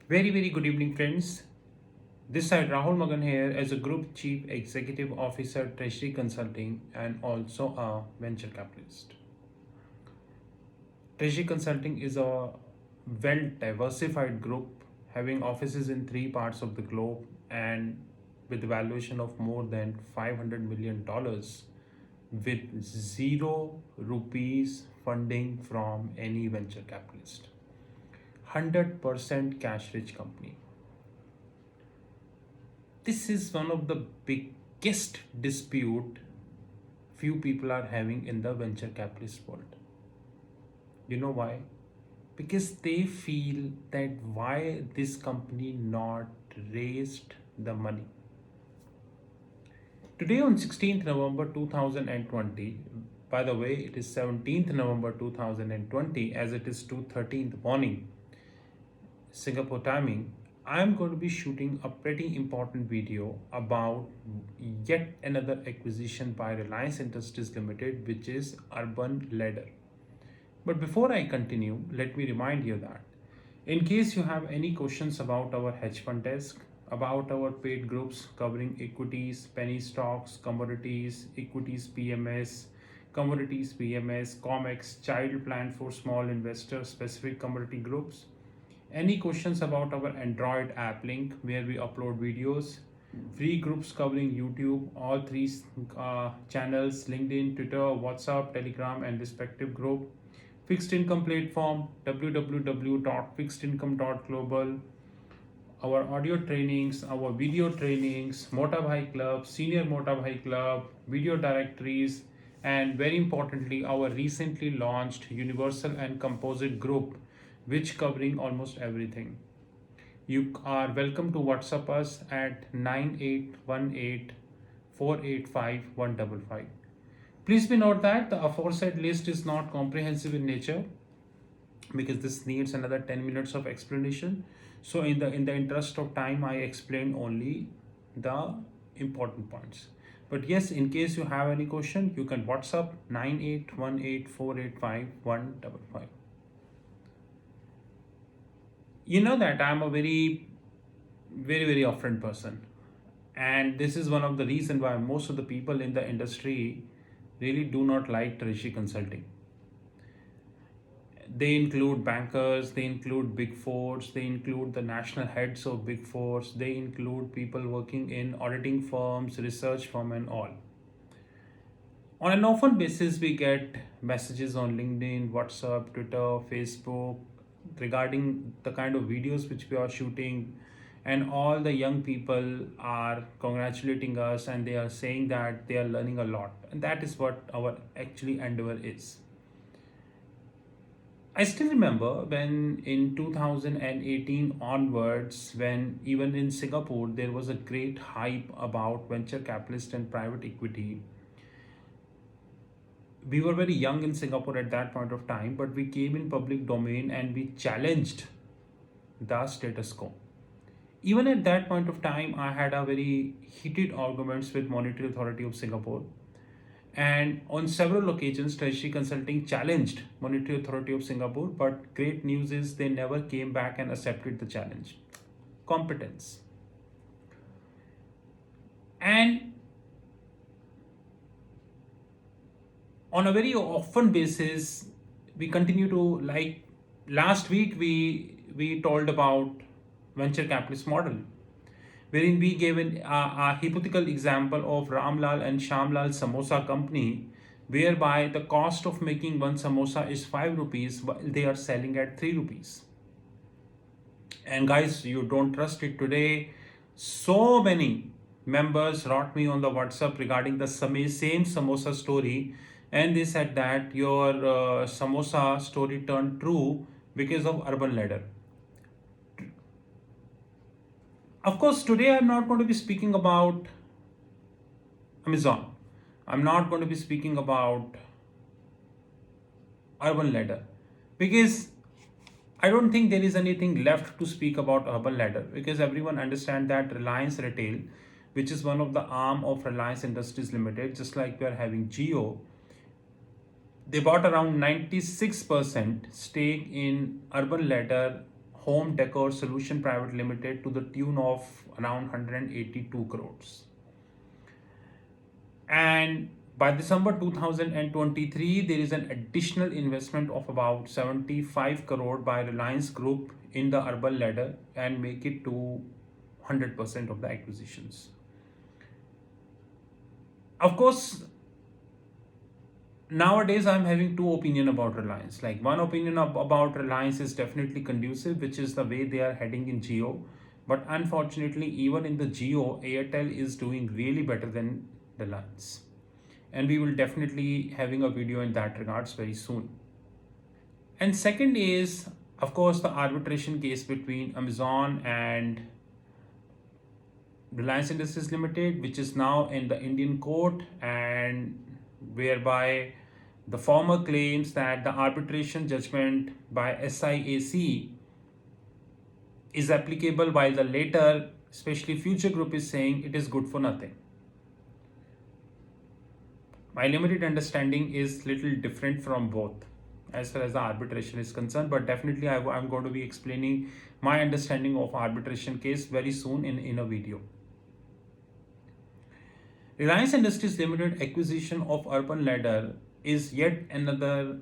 Very good evening, friends. This side Rahul Magan here as a Group Chief Executive Officer, Treasury Consulting, and also a venture capitalist. Treasury Consulting is a well diversified group having offices in three parts of the globe and with a valuation of more than $500 million with 0 rupees funding from any venture capitalist. 100% cash rich company. This is one of the biggest dispute few people are having in the venture capitalist world. You know why? Because they feel that why this company not raised the money. Today on 16th November 2020, by the way, it is 17th November 2020 as it is 2:13 in the morning Singapore timing, I'm going to be shooting a pretty important video about yet another acquisition by Reliance Industries Limited, which is Urban Ladder. But before I continue, let me remind you that in case you have any questions about our hedge fund desk, about our paid groups covering equities, penny stocks, commodities, equities PMS, commodities PMS, COMEX, child plan for small investors, specific commodity groups, any questions about our Android app link where we upload videos, free groups covering YouTube, all three channels, LinkedIn, Twitter, WhatsApp, Telegram, and respective group, fixed income platform, www.fixedincome.global, our audio trainings, our video trainings, Mota Bhai Club, Senior Mota Bhai Club, video directories, and very importantly, our recently launched Universal and Composite group, which covering almost everything. You are welcome to WhatsApp us at 9818 485 155. Please be note that the aforesaid list is not comprehensive in nature because this needs another 10 minutes of explanation. So in the interest of time, I explain only the important points. But yes, in case you have any question, you can WhatsApp 9818 485 155. You know that I'm a very upfront person, and this is one of the reason why most of the people in the industry really do not like treasury consulting. They include bankers, they include big fours, they include the national heads of big fours, they include people working in auditing firms, research firm, and all. On an often basis, we get messages on LinkedIn, WhatsApp, Twitter, Facebook regarding the kind of videos which we are shooting, and all the young people are congratulating us and they are saying that they are learning a lot. And that is what our actually endeavor is. I still remember when in 2018 onwards, when even in Singapore there was a great hype about venture capitalist and private equity. We were very young in Singapore at that point of time, but we came in public domain and we challenged the status quo. Even at that point of time, I had a very heated arguments with Monetary Authority of Singapore. And on several occasions, Treasury Consulting challenged Monetary Authority of Singapore, but great news is they never came back and accepted the challenge. Competence. And on a very often basis, we continue to, like last week we told about venture capitalist model, wherein we gave a hypothetical example of Ramlal and Shamlal Samosa Company, whereby the cost of making one samosa is 5 rupees while they are selling at 3 rupees. And guys, you don't trust it today. So many members wrote me on the WhatsApp regarding the same samosa story, and they said that your samosa story turned true because of Urban Ladder. Of course, today I'm not going to be speaking about Amazon. I'm not going to be speaking about Urban Ladder because I don't think there is anything left to speak about Urban Ladder because everyone understands that Reliance Retail, which is one of the arm of Reliance Industries Limited, just like we are having Geo, they bought around 96% stake in Urban Ladder Home Decor Solution Private Limited to the tune of around 182 crores. And by December 2023, there is an additional investment of about 75 crore by Reliance Group in the Urban Ladder and make it to 100% of the acquisitions. Of course, nowadays I'm having two opinion about Reliance. Like one opinion about Reliance is definitely conducive, which is the way they are heading in Geo. But unfortunately, even in the Geo, Airtel is doing really better than Reliance. And we will definitely having a video in that regards very soon. And second is, of course, the arbitration case between Amazon and Reliance Industries Limited, which is now in the Indian court, and whereby the former claims that the arbitration judgment by SIAC is applicable, while the later, especially Future Group, is saying it is good for nothing. My limited understanding is little different from both as far as the arbitration is concerned, but definitely I'm going to be explaining my understanding of arbitration case very soon in a video. Reliance Industries Limited acquisition of Urban Ladder is yet another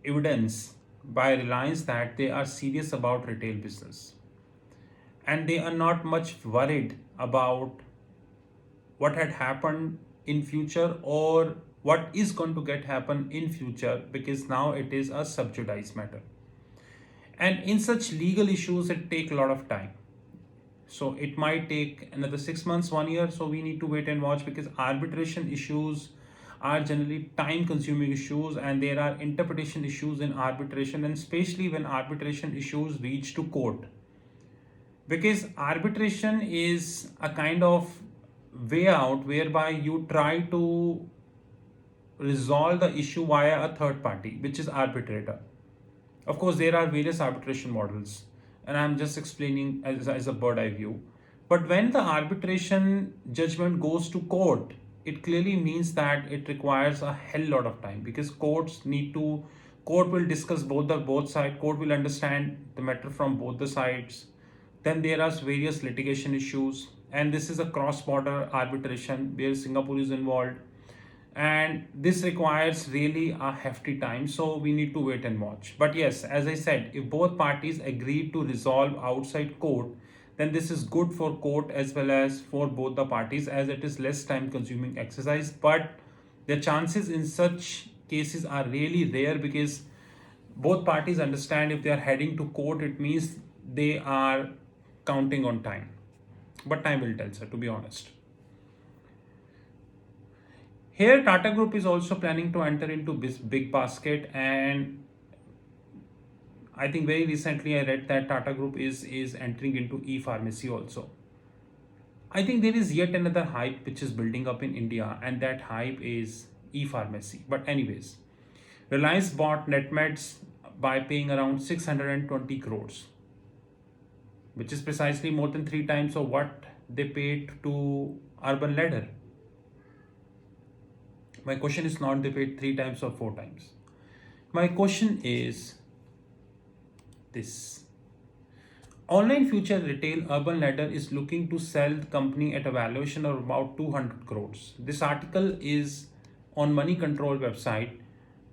evidence by Reliance that they are serious about retail business. And they are not much worried about what had happened in future or what is going to get happen in future, because now it is a subjudice matter. And in such legal issues, it take a lot of time. So it might take another 6 months, 1 year. So we need to wait and watch, because arbitration issues are generally time consuming issues, and there are interpretation issues in arbitration, and especially when arbitration issues reach to court. Because arbitration is a kind of way out whereby you try to resolve the issue via a third party, which is arbitrator. Of course, there are various arbitration models, and I'm just explaining as a bird eye view. But when the arbitration judgment goes to court, it clearly means that it requires a hell lot of time, because court will discuss both sides, court will understand the matter from both the sides. Then there are various litigation issues, and this is a cross-border arbitration where Singapore is involved, and this requires really a hefty time. So we need to wait and watch. But yes, as I said, if both parties agree to resolve outside court, then this is good for court as well as for both the parties, as it is less time consuming exercise. But the chances in such cases are really rare, because both parties understand if they are heading to court, it means they are counting on time. But time will tell, sir, to be honest. Here, Tata Group is also planning to enter into big basket, and I think very recently I read that Tata Group is entering into e-pharmacy also. I think there is yet another hype which is building up in India, and that hype is e-pharmacy. But anyways, Reliance bought NetMeds by paying around 620 crores, which is precisely more than 3 times of what they paid to Urban Ladder. My question is not they paid 3 times or 4 times. My question is this. Online future retail Urban Ladder is looking to sell the company at a valuation of about 200 crores. This article is on Money Control website,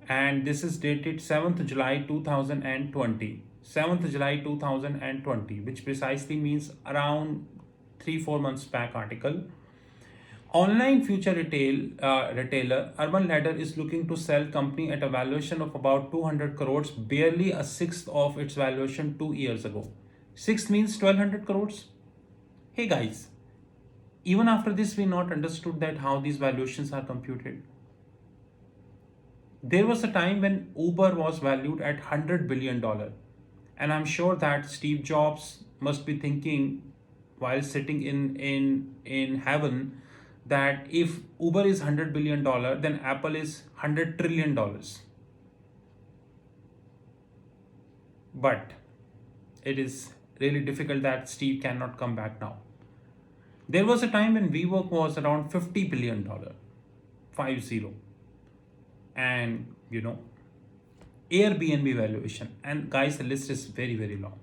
and this is dated 7th July 2020. 7th July 2020, which precisely means around 3-4 months back article. Online future retailer Urban Ladder is looking to sell company at a valuation of about 200 crores, barely a sixth of its valuation 2 years ago. Sixth means 1200 crores. Hey guys, even after this we not understood that how these valuations are computed. There was a time when Uber was valued at $100 billion. And I'm sure that Steve Jobs must be thinking while sitting in heaven that if Uber is $100 billion, then Apple is $100 trillion. But it is really difficult that Steve cannot come back now. There was a time when WeWork was around $50 billion, 50. And Airbnb valuation. And guys, the list is very, very long.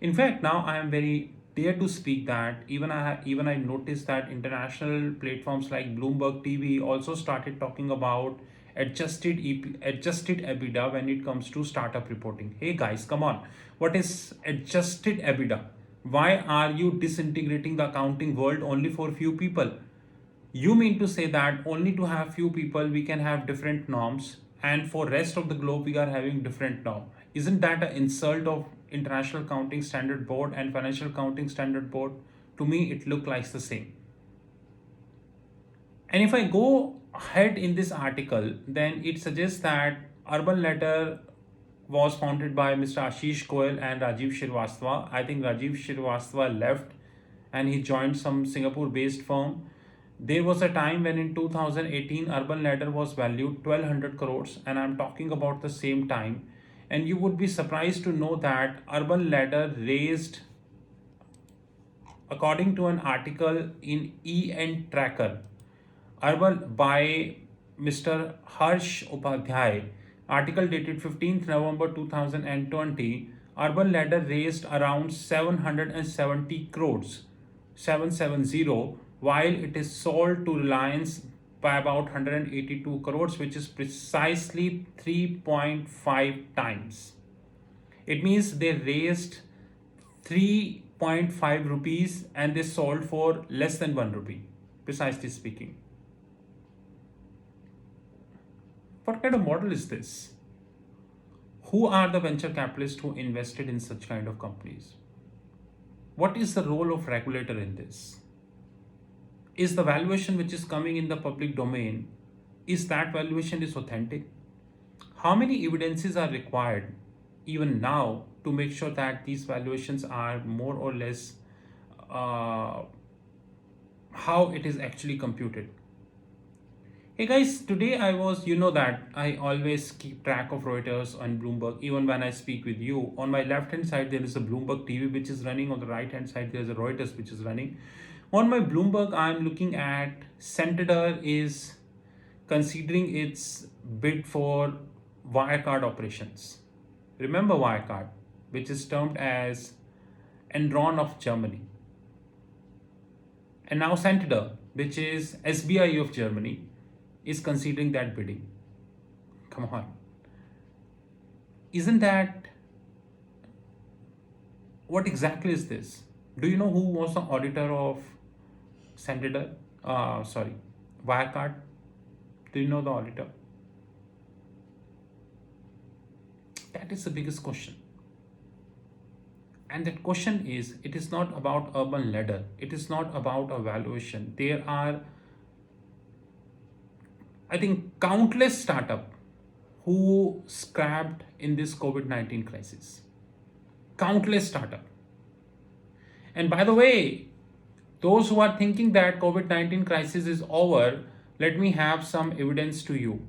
In fact, now I am very dare to speak that even I noticed that international platforms like Bloomberg TV also started talking about adjusted EBITDA when it comes to startup reporting. Hey guys, come on. What is adjusted EBITDA? Why are you disintegrating the accounting world only for few people? You mean to say that only to have few people we can have different norms, and for rest of the globe we are having different norm? Isn't that an insult of International Accounting Standard Board and Financial Accounting Standard Board? To me, it look like the same. And if I go ahead in this article, then it suggests that Urban Ladder was founded by Mr. Ashish Goyal and Rajiv Srivastava. I think Rajiv Srivastava left and he joined some Singapore based firm. There was a time when in 2018 Urban Ladder was valued 1200 crores, and I'm talking about the same time. And you would be surprised to know that Urban Ladder raised, according to an article in EN Tracker, Urban by Mr. Harsh Upadhyay, article dated 15th November 2020, Urban Ladder raised around 770 crores, 770, while it is sold to Reliance by about 182 crores, which is precisely 3.5 times. It means they raised 3.5 rupees and they sold for less than 1 rupee, precisely speaking. What kind of model is this? Who are the venture capitalists who invested in such kind of companies? What is the role of regulator in this? Is the valuation which is coming in the public domain, is that valuation is authentic? How many evidences are required even now to make sure that these valuations are more or less how it is actually computed? Hey guys, today I was, you know that I always keep track of Reuters and Bloomberg, even when I speak with you. On my left hand side, there is a Bloomberg TV which is running. On the right hand side, there is a Reuters which is running. On my Bloomberg, I'm looking at Santander is considering its bid for Wirecard operations. Remember Wirecard, which is termed as Enron of Germany. And now Santander, which is SBI of Germany, is considering that bidding. Come on. Isn't that, what exactly is this? Do you know who was the auditor of Santander? Wirecard. Do you know the auditor? That is the biggest question. And that question is, it is not about Urban Ladder. It is not about a valuation. There are, I think, countless startups who scrapped in this COVID-19 crisis. Countless startups. And by the way, those who are thinking that COVID-19 crisis is over, let me have some evidence to you.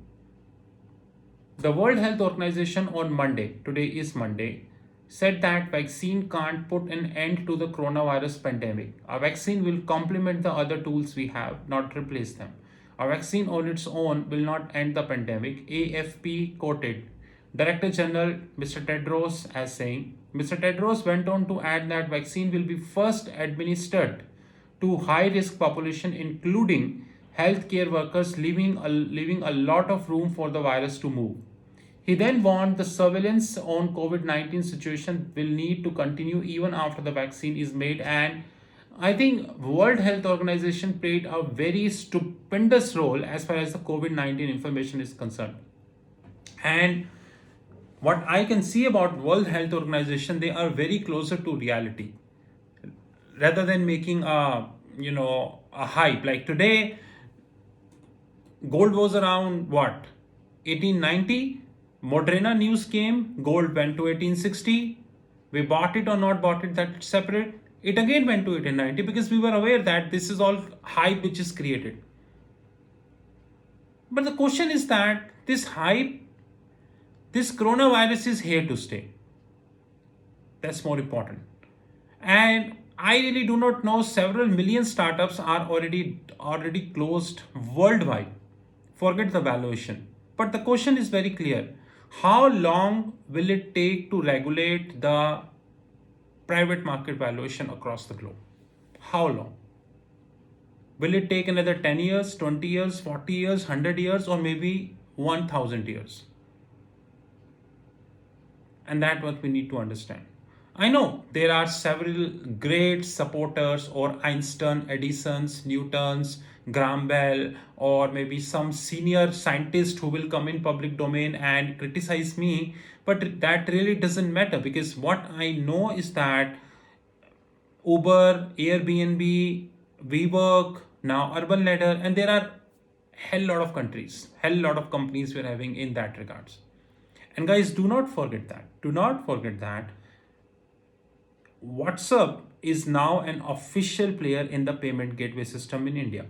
The World Health Organization on Monday, today is Monday, said that vaccine can't put an end to the coronavirus pandemic. A vaccine will complement the other tools we have, not replace them. A vaccine on its own will not end the pandemic. AFP quoted Director General Mr. Tedros as saying, Mr. Tedros went on to add that vaccine will be first administered to high-risk population, including healthcare workers, leaving a lot of room for the virus to move. He then warned the surveillance on COVID-19 situation will need to continue even after the vaccine is made, and I think World Health Organization played a very stupendous role as far as the COVID-19 information is concerned. And what I can see about World Health Organization, they are very closer to reality rather than making a hype. Like today, gold was around what, 1890. Moderna news came, gold went to 1860. We bought it or not bought it, that's separate. It again went to 1890 because we were aware that this is all hype which is created. But the question is that this hype, this coronavirus is here to stay. That's more important. And I really do not know, several million startups are already closed worldwide. Forget the valuation. But the question is very clear. How long will it take to regulate the private market valuation across the globe. How long? Will it take another 10 years, 20 years, 40 years, 100 years, or maybe 1000 years? And that's what we need to understand. I know there are several great supporters or Einstein, Edison's, Newton's, Graham Bell, or maybe some senior scientist who will come in public domain and criticize me, but that really doesn't matter, because what I know is that Uber, Airbnb, WeWork, now Urban Ladder, and there are hell lot of countries, hell lot of companies we're having in that regards. And guys, do not forget that. Do not forget that WhatsApp is now an official player in the payment gateway system in India.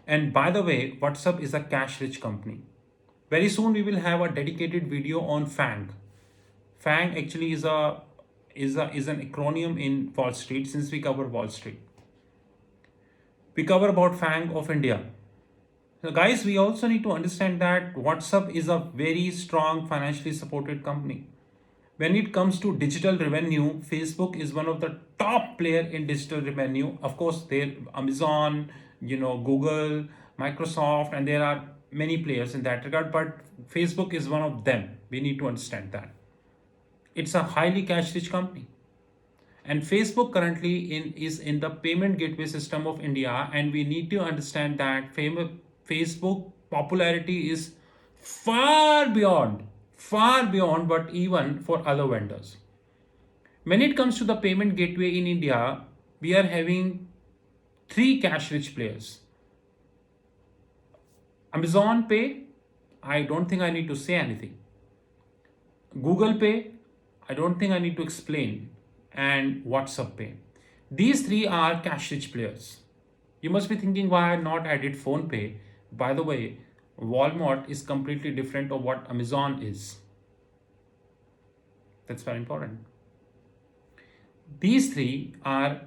And by the way, WhatsApp is a cash rich company. Very soon we will have a dedicated video on FANG. FANG actually is an acronym in Wall Street, since we cover Wall Street. We cover about FANG of India. So guys, we also need to understand that WhatsApp is a very strong financially supported company. When it comes to digital revenue, Facebook is one of the top player in digital revenue. Of course, there Amazon, Google, Microsoft, and there are many players in that regard, but Facebook is one of them. We need to understand that. It's a highly cash rich company. And Facebook currently is in the payment gateway system of India, and we need to understand that Facebook popularity is far beyond what even for other vendors. When it comes to the payment gateway in India, we are having three cash rich players. Amazon Pay, I don't think I need to say anything. Google Pay, I don't think I need to explain. And WhatsApp Pay. These three are cash rich players. You must be thinking why I not added Phone Pay. By the way, Walmart is completely different of what Amazon is. That's very important. These three are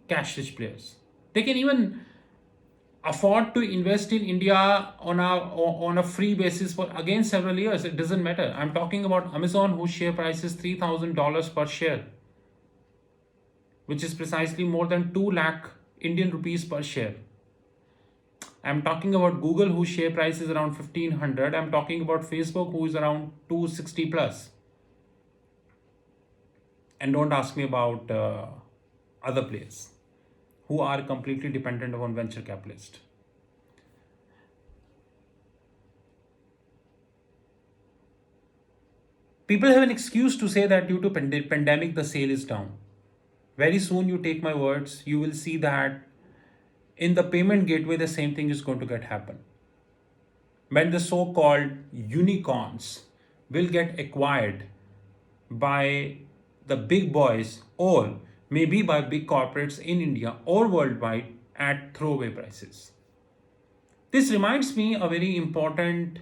cash rich players. They can even afford to invest in India on a free basis for again several years. It doesn't matter. I'm talking about Amazon, whose share price is $3,000 per share, which is precisely more than 2 lakh Indian rupees per share. I'm talking about Google, whose share price is around 1500. I'm talking about Facebook, who is around 260 plus. And don't ask me about other players who are completely dependent on venture capitalists. People have an excuse to say that due to pandemic, the sale is down. Very soon, you take my words, you will see that in the payment gateway, the same thing is going to get happen. When the so-called unicorns will get acquired by the big boys, or maybe by big corporates in India or worldwide at throwaway prices. This reminds me a very important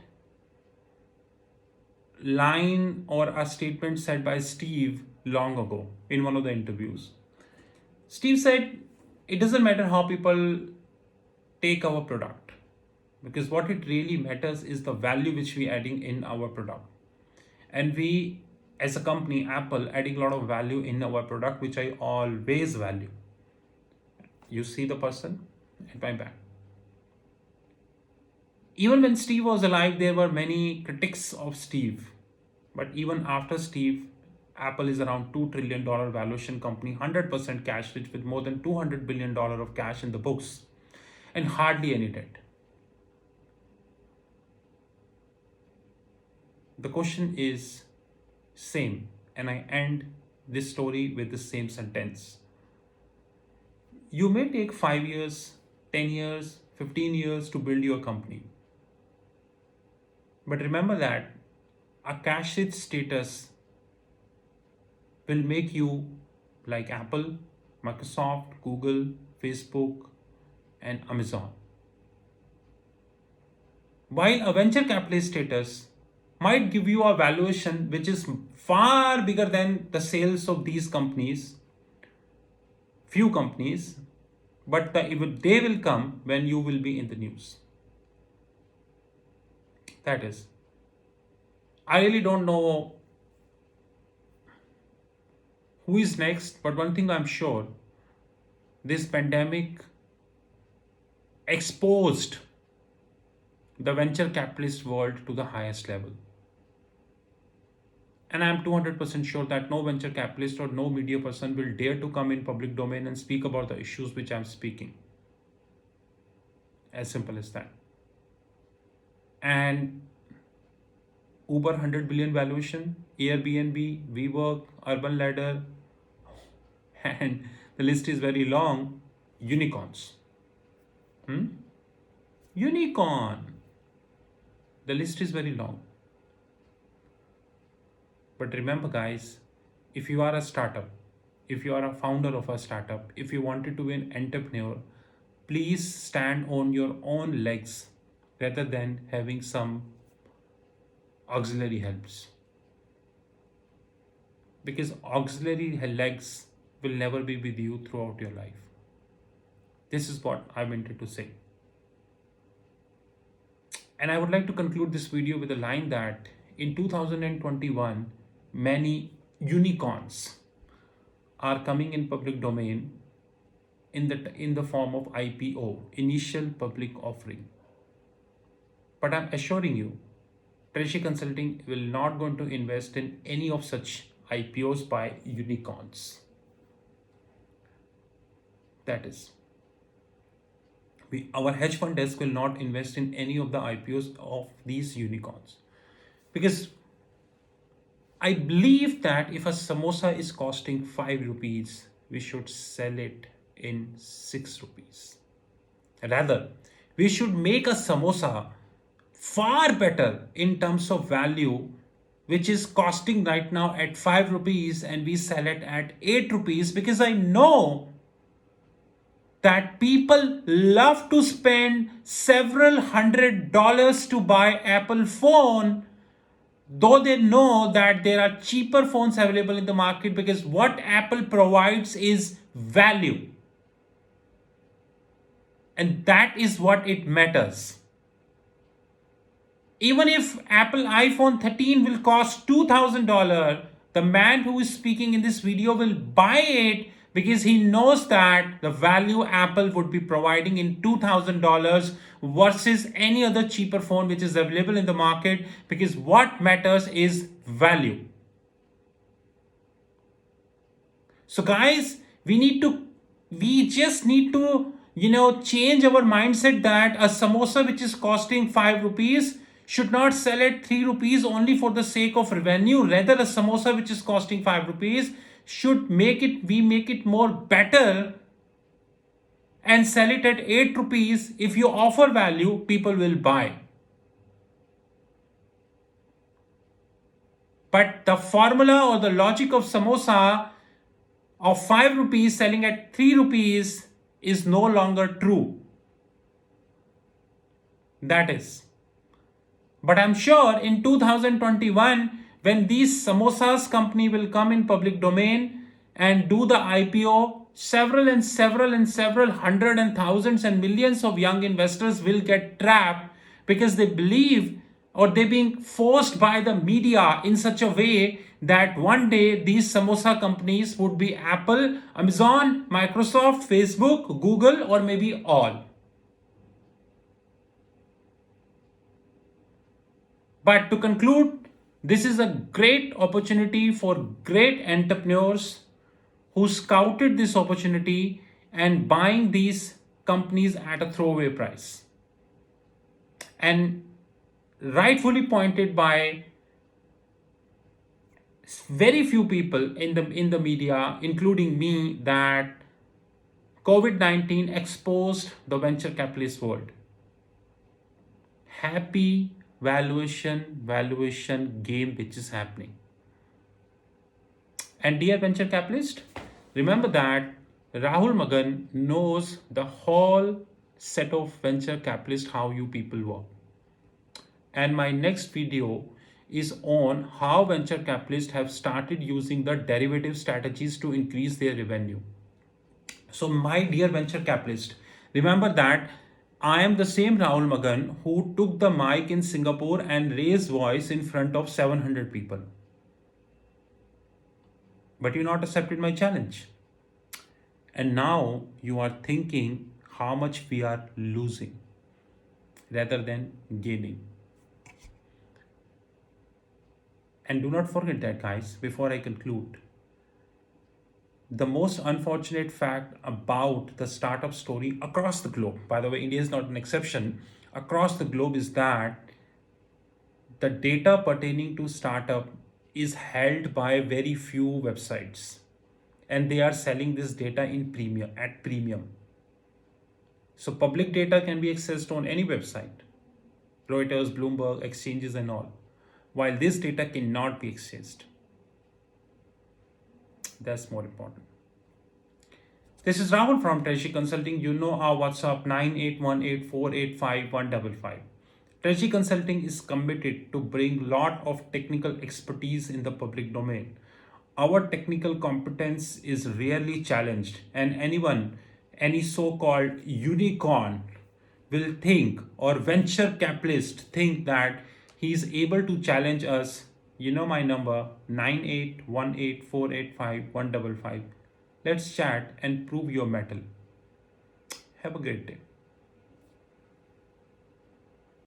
line or a statement said by Steve long ago in one of the interviews. Steve said, it doesn't matter how people take our product, because what it really matters is the value which we adding in our product. And we, as a company, Apple, adding a lot of value in our product, which I always value. You see the person at my back. Even when Steve was alive, there were many critics of Steve. But even after Steve, Apple is around $2 trillion valuation company, 100% cash rich with more than $200 billion of cash in the books and hardly any debt. The question is same, and I end this story with the same sentence. You may take 5 years, 10 years, 15 years to build your company. But remember that a cash rich status will make you like Apple, Microsoft, Google, Facebook, and Amazon. While a venture capitalist status might give you a valuation which is far bigger than the sales of these companies, few companies, but they will come when you will be in the news. That is, I really don't know who is next, but one thing I'm sure, this pandemic exposed the venture capitalist world to the highest level. And I'm 200% sure that no venture capitalist or no media person will dare to come in public domain and speak about the issues which I'm speaking. As simple as that. And Uber 100 billion valuation, Airbnb, WeWork, Urban Ladder, and the list is very long. Unicorns. Unicorn. The list is very long. But remember, guys, if you are a startup, if you are a founder of a startup, if you wanted to be an entrepreneur, please stand on your own legs rather than having some auxiliary helps. Because auxiliary legs will never be with you throughout your life. This is what I wanted to say. And I would like to conclude this video with a line that in 2021, many unicorns are coming in public domain in the form of IPO, initial public offering. But I'm assuring you, Treasury Consulting will not going to invest in any of such IPOs by unicorns. That is, our hedge fund desk will not invest in any of the IPOs of these unicorns. Because I believe that if a samosa is costing 5 rupees, we should sell it in 6 rupees. Rather, we should make a samosa far better in terms of value, which is costing right now at 5 rupees, and we sell it at 8 rupees, because I know that people love to spend several $100s to buy Apple phone, though they know that there are cheaper phones available in the market, because what Apple provides is value. And that is what it matters. Even if Apple iPhone 13 will cost $2,000, the man who is speaking in this video will buy it because he knows that the value Apple would be providing in $2,000 versus any other cheaper phone which is available in the market, because what matters is value. So guys, we just need to, change our mindset that a samosa which is costing 5 rupees should not sell at 3 rupees only for the sake of revenue. Rather, a samosa which is costing 5 rupees should make it more better and sell it at 8 rupees. If you offer value, people will buy. But the formula or the logic of samosa of 5 rupees selling at 3 rupees is no longer true. That is. But I'm sure in 2021, when these samosas company will come in public domain and do the IPO, several hundred and thousands and millions of young investors will get trapped because they believe, or they're being forced by the media in such a way that one day these samosa companies would be Apple, Amazon, Microsoft, Facebook, Google, or maybe all. But to conclude, this is a great opportunity for great entrepreneurs who scouted this opportunity and buying these companies at a throwaway price. And rightfully pointed by very few people in the media, including me, that COVID-19 exposed the venture capitalist world. Happy valuation game which is happening. And dear venture capitalist, remember that Rahul Magan knows the whole set of venture capitalists, how you people work. And my next video is on how venture capitalists have started using the derivative strategies to increase their revenue. So my dear venture capitalist, remember that I am the same Rahul Magan who took the mic in Singapore and raised voice in front of 700 people. but you not accepted my challenge. And now you are thinking how much we are losing rather than gaining. And do not forget that, guys, before I conclude. The most unfortunate fact about the startup story across the globe, by the way, India is not an exception, across the globe, is that the data pertaining to startup is held by very few websites, and they are selling this data in premium at premium. So public data can be accessed on any website, Reuters, Bloomberg, exchanges, and all, while this data cannot be accessed. That's more important. This is Rahul from Treasury Consulting. You know our WhatsApp 9818485155. Treasury Consulting is committed to bring lot of technical expertise in the public domain. Our technical competence is rarely challenged, and any so-called unicorn will think, or venture capitalist think, that he is able to challenge us. You know my number 9818485155. Let's chat and prove your mettle. Have a great day.